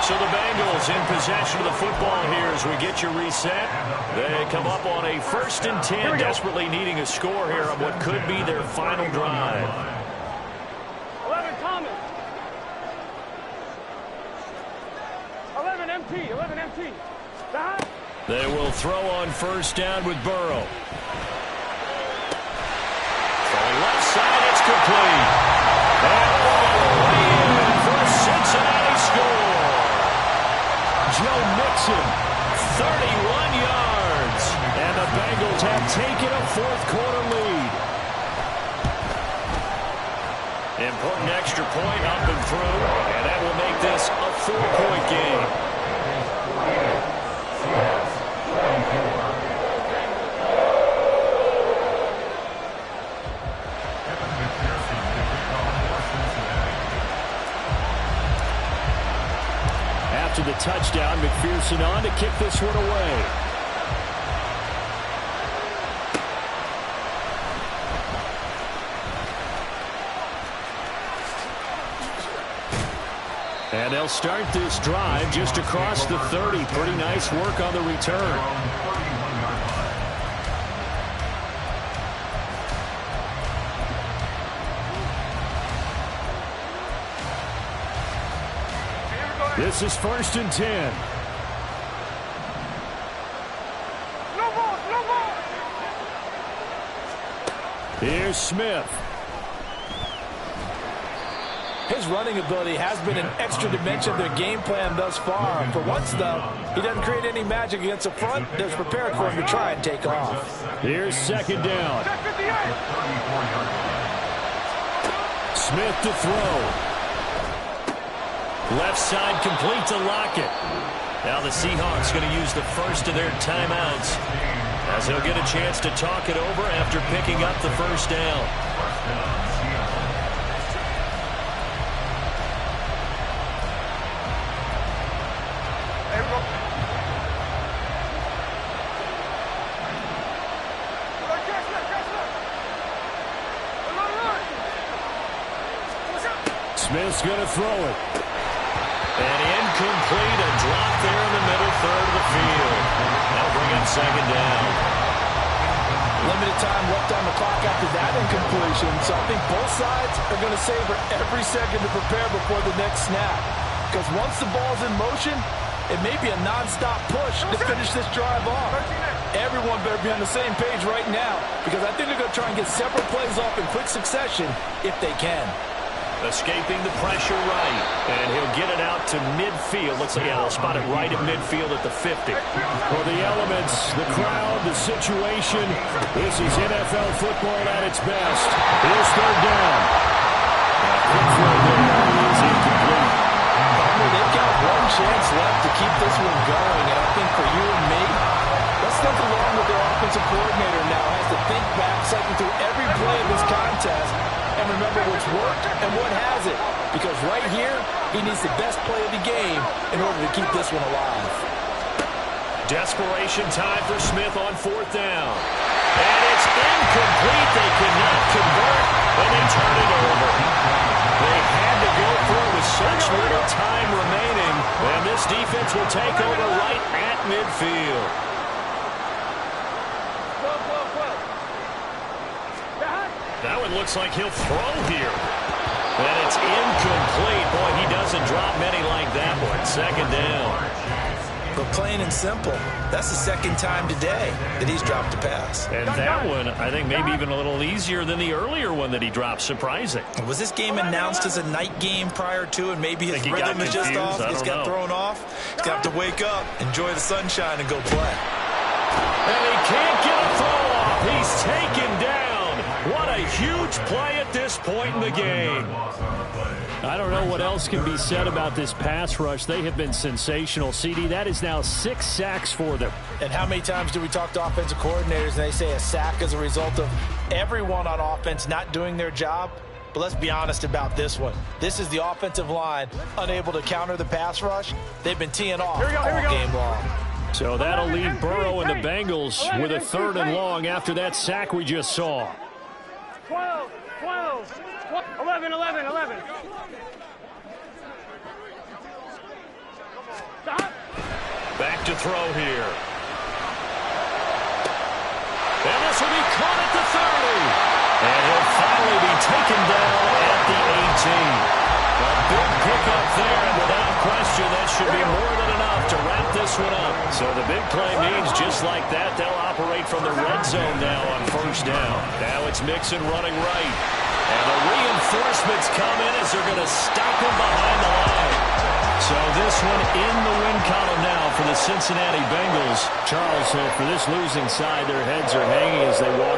So the Bengals in possession of the football here as we get you reset. They come up on a 1st and 10, desperately needing a score here on what could be their final drive. 11 Thomas. 11 MT. 11 MT. They will throw on 1st down with Burrow. Throwing left side, it's complete. And way in for a Cincinnati score. Joe Mixon, 31 yards. and the Bengals have taken a 4th quarter lead. Important extra point up and through, and that will make this a 4-point game. After the touchdown, McPherson on to kick this one away. And they'll start this drive just across the 30. Pretty nice work on the return. This is 1st and 10. No ball, no ball. Here's Smith. His running ability has been an extra dimension of their game plan thus far. For once, though, he doesn't create any magic against the front. They're prepared for him to try and take off. Here's 2nd down. Smith to throw. Left side complete to Lockett. Now the Seahawks going to use the first of their timeouts as he'll get a chance to talk it over after picking up the 1st down. Smith's going to throw it. And incomplete, a drop there in the middle third of the field. That'll bring up 2nd down. Limited time left on the clock after that incompletion, so I think both sides are going to savor every second to prepare before the next snap. Because once the ball's in motion, it may be a non-stop push to finish this drive off. Everyone better be on the same page right now, because I think they're going to try and get several plays off in quick succession if they can. Escaping the pressure right, and he'll get it out to midfield. Looks like they'll spot it right at midfield at the 50. For the elements, the crowd, the situation, this is NFL football at its best. Here's 3rd down. Quick throw there is incomplete. They've got one chance left to keep this one going, and I think for you and me, let's think along with their offensive coordinator now has to think back, cycle through every play of this contest, and remember what's worked and what hasn't. Because right here, he needs the best play of the game in order to keep this one alive. Desperation time for Smith on 4th down. And it's incomplete. They cannot convert, and they turn it over. They had to go through with such little time remaining, and this defense will take over right at midfield. That one looks like he'll throw here. And it's incomplete. Boy, he doesn't drop many like that one. 2nd down. But plain and simple, that's the 2nd time today that he's dropped a pass. And that one, I think, maybe even a little easier than the earlier one that he dropped. Surprising. Was this game announced as a night game prior to, and maybe his rhythm is just off? He's got thrown off. He's got to wake up, enjoy the sunshine, and go play. And he can't get a throw off. He's taken down. What a huge play at this point in the game. I don't know what else can be said about this pass rush. They have been sensational. CD, that is now 6 sacks for them. And how many times do we talk to offensive coordinators and they say a sack as a result of everyone on offense not doing their job? But let's be honest about this one. This is the offensive line unable to counter the pass rush. They've been teeing off all game long. So that'll leave Burrow and the Bengals with a 3rd and long after that sack we just saw. 12, 11, 11, 11. Back to throw here. And this will be caught at the 30. And he'll finally be taken down at the 18. A big pickup there, and without question, that should be more than enough to wrap this one up. So the big play means just like that, they'll operate from the red zone now on 1st down. Now it's Mixon running right. And the reinforcements come in as they're going to stop him behind the line. So this one in the win column now for the Cincinnati Bengals. Charles, for this losing side, their heads are hanging as they walk